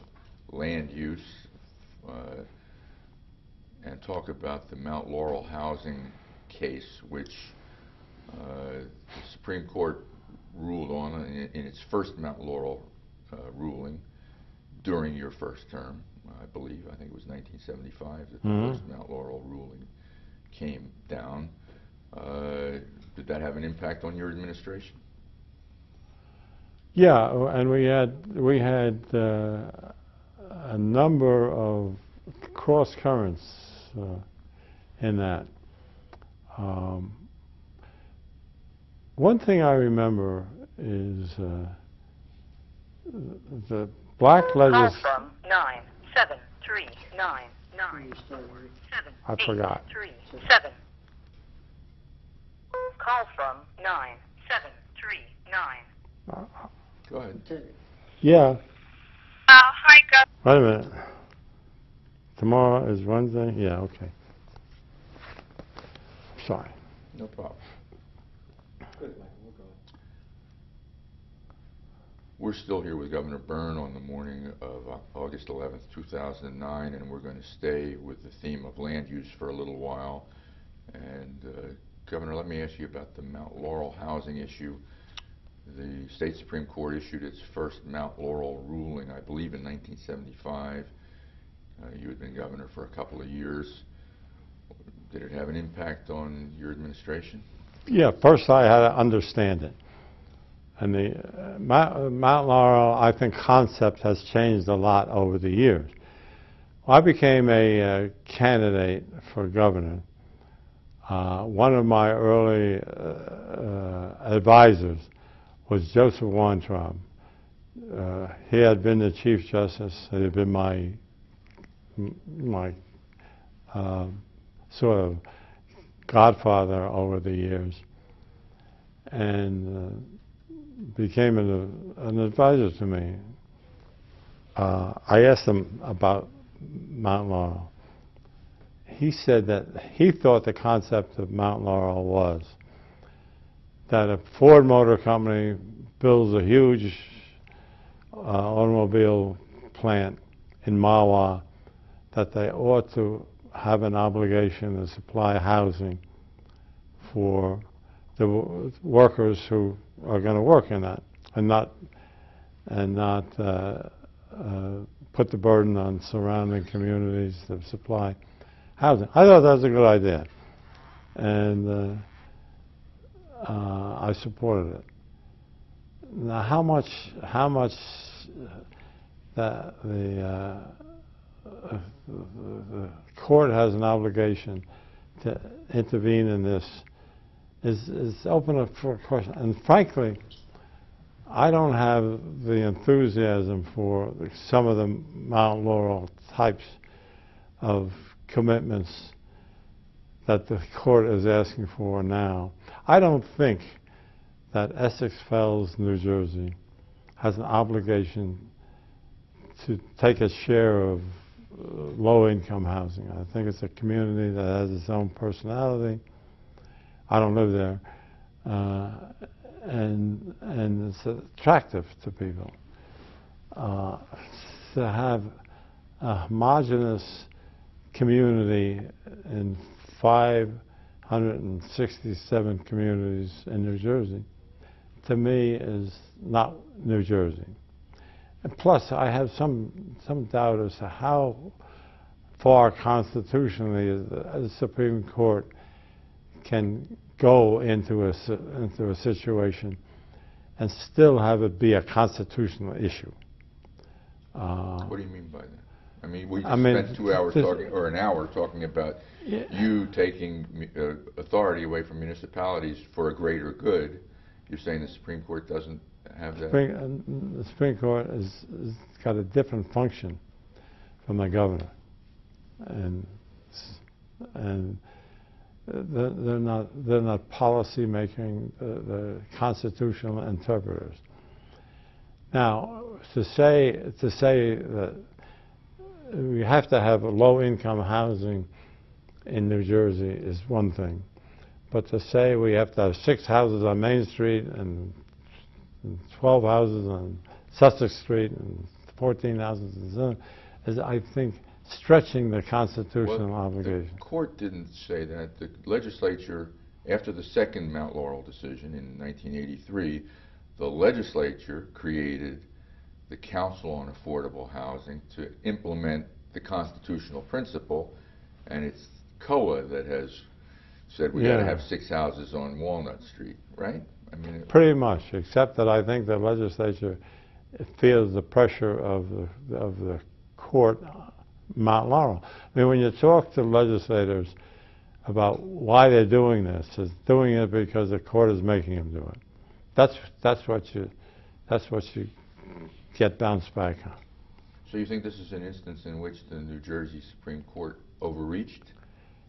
land use and talk about the Mount Laurel housing case, which the Supreme Court ruled on in its first Mount Laurel ruling during your first term, I believe. I think it was 1975 that the first Mount Laurel ruling came down. Did that have an impact on your administration? Yeah, and we had a number of cross currents in that. One thing I remember is the black legislation. Call from 9739947. I forgot. 37. Call from 9739. Go ahead. Yeah. Hi, Gus. Wait a minute. Tomorrow is Wednesday? Yeah, okay. Sorry. No problem. We're still here with Governor Byrne on the morning of August 11th, 2009, and we're going to stay with the theme of land use for a little while. And Governor, let me ask you about the Mount Laurel housing issue. The state Supreme Court issued its first Mount Laurel ruling, I believe, in 1975. You had been governor for a couple of years. Did it have an impact on your administration? Yeah, first I had to understand it. And the Mount Laurel, I think, concept has changed a lot over the years. I became a candidate for governor. One of my early advisors was Joseph Weintraub. He had been the Chief Justice. He had been my sort of godfather over the years, and became an advisor to me. I asked him about Mount Laurel. He said that he thought the concept of Mount Laurel was that a Ford Motor Company builds a huge automobile plant in Mahwah, that they ought to have an obligation to supply housing for the workers who are going to work in that, and not put the burden on surrounding communities to supply housing. I thought that was a good idea, and I supported it. Now, how much the court has an obligation to intervene in this is open up for question. And frankly, I don't have the enthusiasm for some of the Mount Laurel types of commitments that the court is asking for now. I don't think that Essex Fells, New Jersey, has an obligation to take a share of low-income housing. I think it's a community that has its own personality. I don't live there, and it's attractive to people. To have a homogeneous community in 567 communities in New Jersey, to me, is not New Jersey. And plus, I have some doubt as to how far constitutionally the Supreme Court can go into a situation and still have it be a constitutional issue. What do you mean by that? I mean, we just spent 2 hours talking, or an hour talking about you taking authority away from municipalities for a greater good. You're saying the Supreme Court doesn't have that? The Supreme Court has got a different function from the governor, and they're not policy making, the constitutional interpreters. Now, to say that we have to have low income housing in New Jersey is one thing, but to say we have to have 6 houses on Main Street and 12 houses on Sussex Street and 14 houses is, I think, stretching the constitutional obligation. The court didn't say that. The legislature, after the second Mount Laurel decision in 1983, the legislature created the Council on Affordable Housing to implement the constitutional principle, and it's COA that has said we got to have 6 houses on Walnut Street, right? I mean, pretty much, except that I think the legislature feels the pressure of the court, Mount Laurel. I mean, when you talk to legislators about why they're doing this, it's doing it because the court is making them do it. That's what you get bounced back on. So you think this is an instance in which the New Jersey Supreme Court overreached?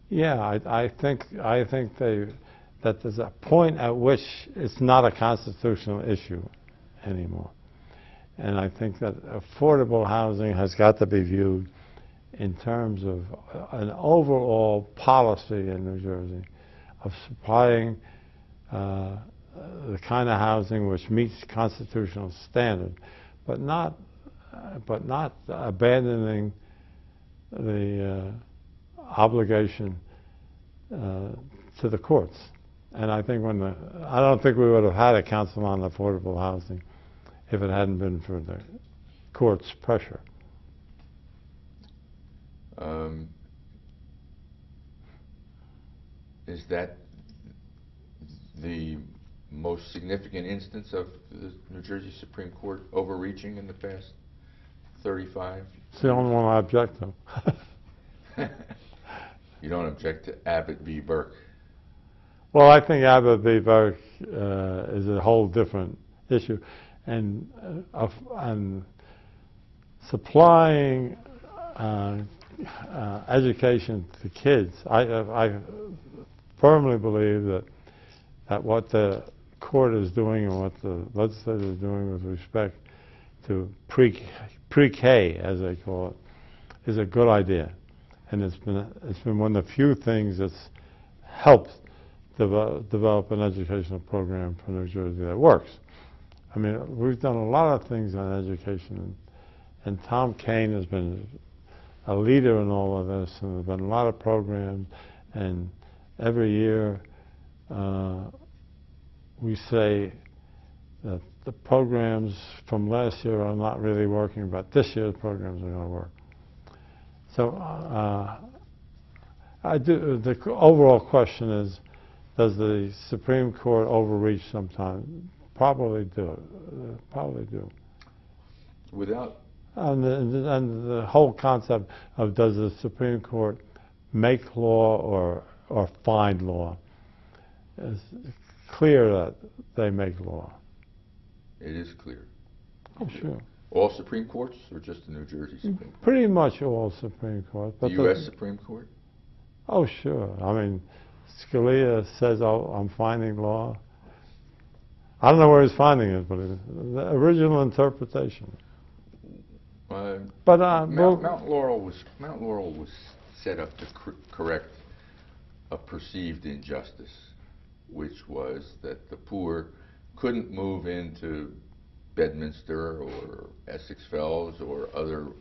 Yeah, I think that there's a point at which it's not a constitutional issue anymore. And I think that affordable housing has got to be viewed in terms of an overall policy in New Jersey of supplying the kind of housing which meets constitutional standard, but not abandoning the obligation to the courts. And I think I don't think we would have had a council on affordable housing if it hadn't been for the court's pressure. Is that the most significant instance of the New Jersey Supreme Court overreaching in the past 35? It's the only one I object to. You don't object to Abbott v. Burke? Well, I think Abbott v. Burke is a whole different issue, and supplying education to kids. I firmly believe that what the court is doing and what the legislature is doing with respect to pre-K, as they call it, is a good idea, and it's been one of the few things that's helped develop an educational program for New Jersey that works. I mean, we've done a lot of things on education, and Tom Kane has been a leader in all of this, and there's been a lot of programs, and every year we say that the programs from last year are not really working, but this year's programs are going to work. So the overall question is, does the Supreme Court overreach sometimes? Probably do. Probably do. Without? And the whole concept of does the Supreme Court make law or find law, is clear that they make law. It is clear. Oh, sure. All Supreme Courts, or just the New Jersey Supreme Court? Pretty much all Supreme Court. The U.S. Supreme Court? Oh, sure. I mean, Scalia says, "Oh, I'm finding law." I don't know where he's finding it, but it's the original interpretation. Mount Laurel was set up to correct a perceived injustice, which was that the poor couldn't move into Bedminster or Essex Fells or other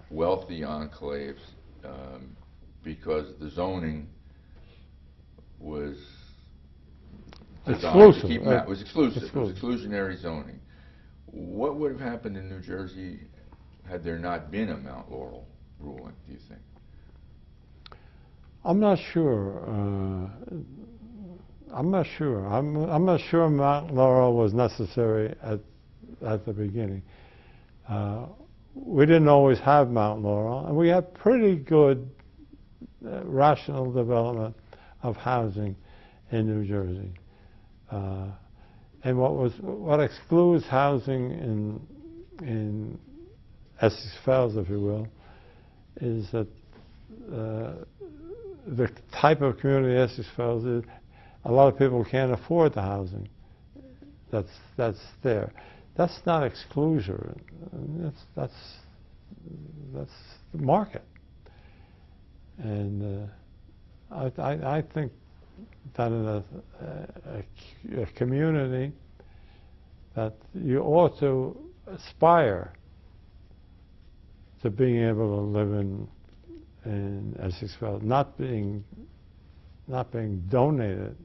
wealthy enclaves because the zoning was exclusive. To keep them out. It was exclusive. It was exclusionary zoning. What would have happened in New Jersey had there not been a Mount Laurel ruling, do you think? I'm not sure. I'm not sure Mount Laurel was necessary at the beginning. We didn't always have Mount Laurel, and we had pretty good rational development of housing in New Jersey. And what excludes housing in Essex Fells, if you will, is that the type of community Essex Fells is, a lot of people can't afford the housing that's there. That's not exclusion. That's the market. And I think that in a community that you ought to aspire to being able to live in Essex Fells, not being donated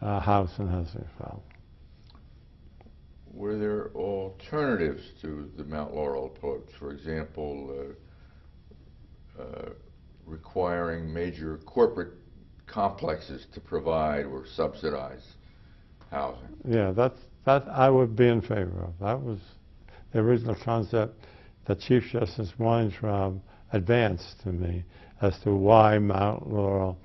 a house in Essex Fells. Were there all alternatives to the Mount Laurel approach? For example, requiring major corporate complexes to provide or subsidize housing. Yeah, that I would be in favor of. That was the original concept that Chief Justice Weintraub advanced to me as to why Mount Laurel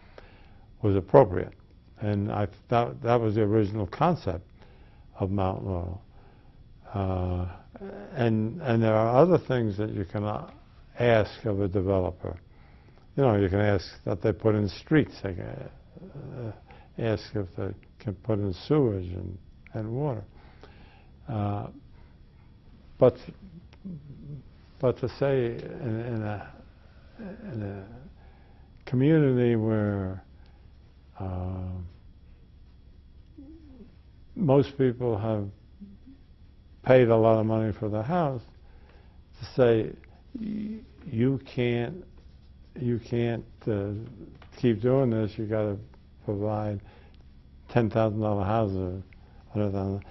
was appropriate. And I thought that was the original concept of Mount Laurel. And there are other things that you can ask of a developer. You know, you can ask that they put in streets. They can, ask if they can put in sewage and water. But to say in a community where most people have paid a lot of money for their house, to say you can't keep doing this. You got to provide $10,000 houses, $100,000.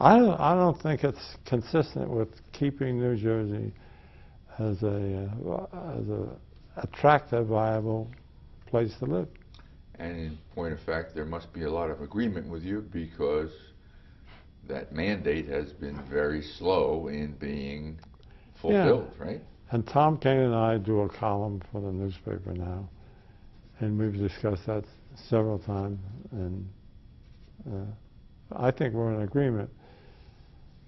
I don't think it's consistent with keeping New Jersey as a attractive, viable place to live. And in point of fact, there must be a lot of agreement with you, because that mandate has been very slow in being fulfilled, Yeah. right? And Tom Kane and I do a column for the newspaper now, and we've discussed that several times, and I think we're in agreement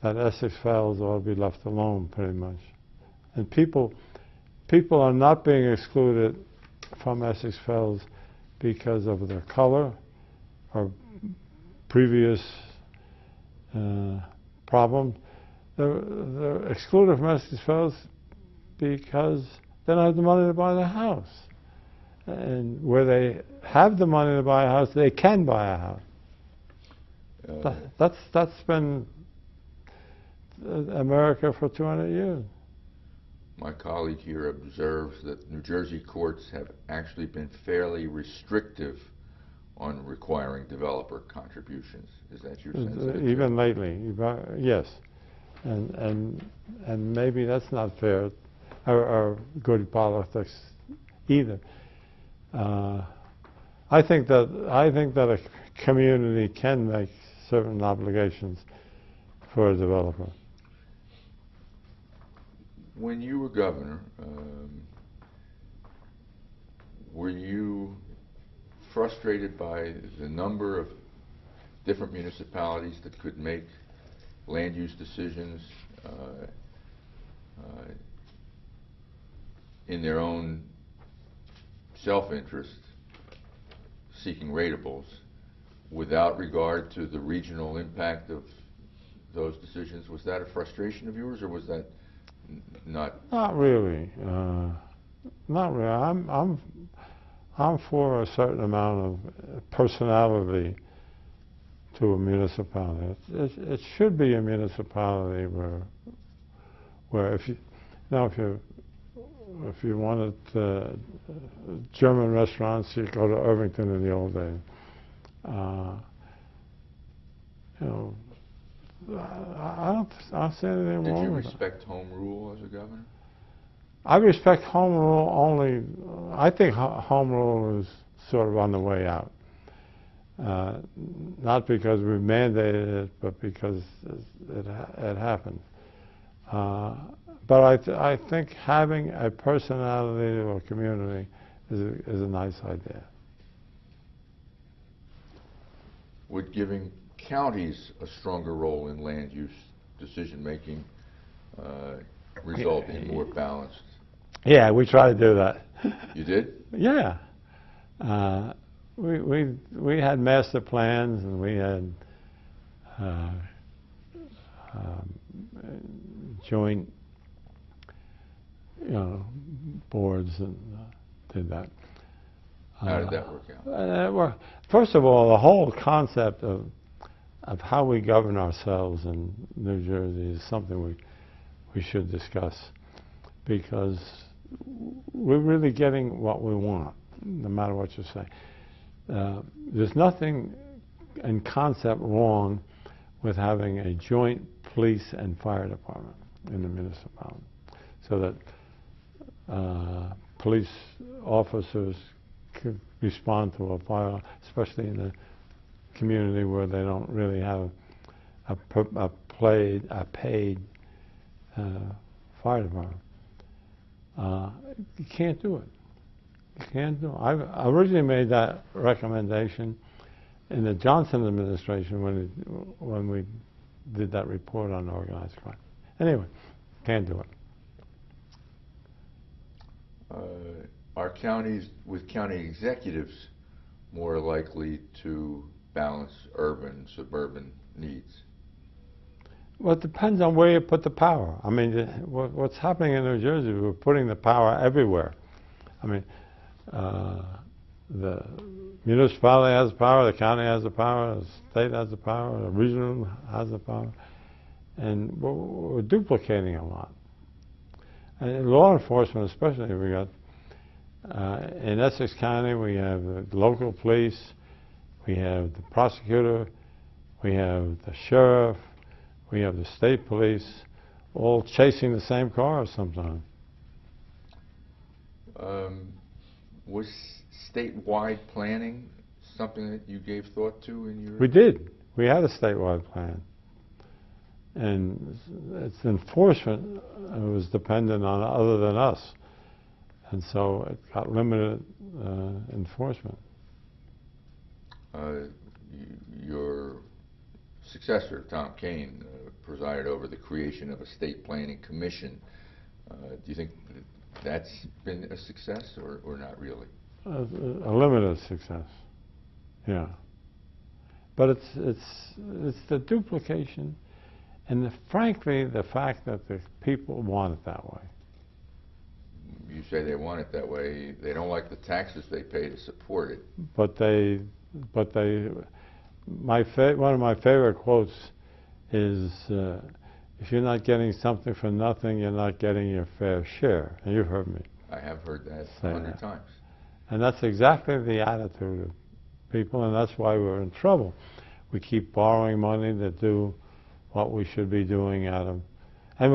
that Essex Fells ought to be left alone, pretty much. And people are not being excluded from Essex Fells because of their color or previous problems. They're excluded from Essex Fells because they don't have the money to buy the house. And where they have the money to buy a house, they can buy a house. That's been America for 200 years. My colleague here observes that New Jersey courts have actually been fairly restrictive on requiring developer contributions. Is that your sense of it? Even lately, yes. And maybe that's not fair or good politics either. I think that a community can make certain obligations for a developer. When you were governor, were you frustrated by the number of different municipalities that could make land use decisions in their own self-interest, seeking ratables, without regard to the regional impact of those decisions? Was that a frustration of yours, or was that not? Not really. Not really. I'm for a certain amount of personality to a municipality. It should be a municipality where if you wanted German restaurants, you go to Irvington in the old days. You know, I don't see anything wrong with that. Did you respect home rule as a governor? I respect home rule only. I think home rule is sort of on the way out. Not because we mandated it, but because it happened. But I think having a personality to a community is a nice idea. Would giving counties a stronger role in land use decision-making result in more balanced? Yeah, we try to do that. You did? Yeah. We had master plans, and we had joint, boards, and did that. How did that work out? Well, first of all, the whole concept of how we govern ourselves in New Jersey is something we should discuss, because we're really getting what we want, no matter what you say. There's nothing in concept wrong with having a joint police and fire department in the municipality, so that police officers could respond to a fire, especially in a community where they don't really have a paid fire department. You can't do it. You can't do it. I originally made that recommendation in the Johnson administration when we did that report on organized crime. Anyway, can't do it. Are counties with county executives more likely to balance urban, suburban needs? Well, it depends on where you put the power. I mean, what's happening in New Jersey, we're putting the power everywhere. I mean, the municipality has the power, the county has the power, the state has the power, the regional has the power, and we're duplicating a lot. And in law enforcement especially, we got, in Essex County, we have the local police, we have the prosecutor, we have the sheriff, we have the state police, all chasing the same cars sometimes. Was statewide planning something that you gave thought to in your... We did. We had a statewide plan. And its enforcement was dependent on other than us. And so it got limited enforcement. Your successor, Tom Kane, presided over the creation of a state planning commission. Do you think that's been a success or not really? A limited success, yeah. But it's the duplication and frankly the fact that the people want it that way. You say they want it that way. They don't like the taxes they pay to support it. But one of my favorite quotes is, if you're not getting something for nothing, you're not getting your fair share. And you've heard me. I have heard that 100 times. And that's exactly the attitude of people, and that's why we're in trouble. We keep borrowing money to do what we should be doing out of. And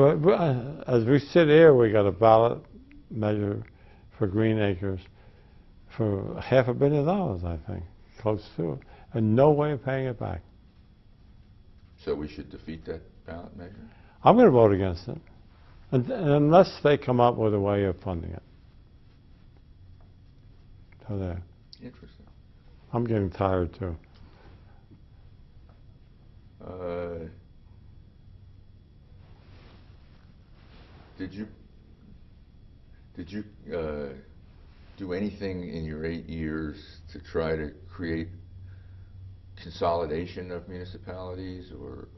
as we sit here, we got a ballot measure for Green Acres for $500 million, I think, close to it, and no way of paying it back. So we should defeat that ballot measure? I'm going to vote against it, unless they come up with a way of funding it. So there. Interesting. I'm getting tired too. Did you do anything in your 8 years to try to create consolidation of municipalities or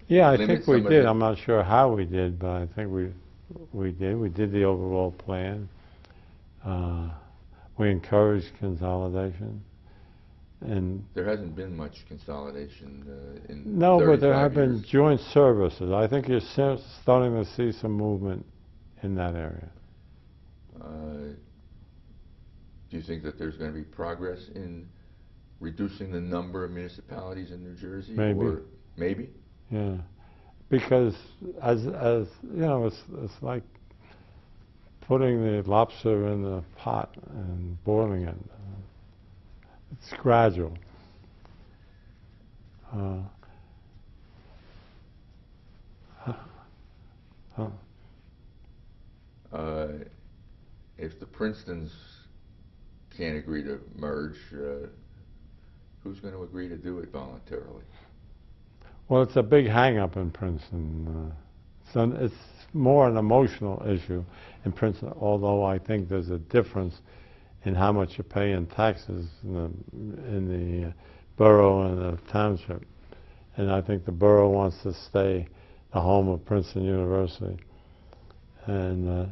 yeah, I limit think we some of did. the... I'm not sure how we did, but I think we did. We did the overall plan. We encouraged consolidation. And there hasn't been much consolidation in no, but there 35 have been years. joint services. I think you're starting to see some movement in that area. Do you think that there's going to be progress in reducing the number of municipalities in New Jersey? Maybe. Or maybe? Yeah, because as you know, it's like putting the lobster in the pot and boiling it. It's gradual. If the Princetons can't agree to merge, who's going to agree to do it voluntarily? Well, it's a big hang-up in Princeton. So it's more an emotional issue in Princeton, although I think there's a difference in how much you pay in taxes in the borough and the township. And I think the borough wants to stay the home of Princeton University. And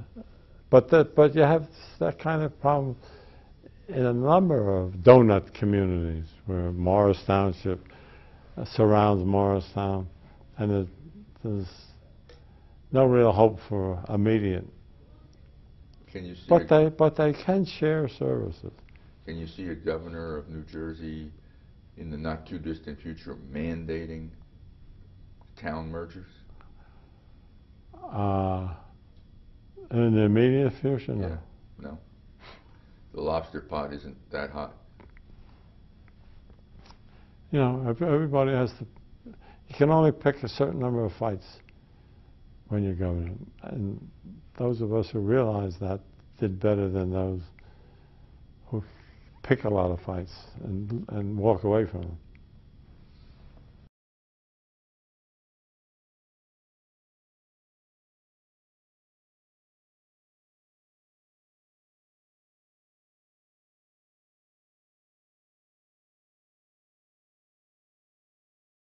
but you have that kind of problem in a number of donut communities where Morris Township surrounds Morristown, and there's no real hope for immediate. Can you see But they can share services. Can you see a governor of New Jersey in the not too distant future mandating town mergers? In the immediate future, no. Yeah, no. The lobster pot isn't that hot. You know, everybody has to. You can only pick a certain number of fights when you go in, and those of us who realize that did better than those who pick a lot of fights and walk away from them.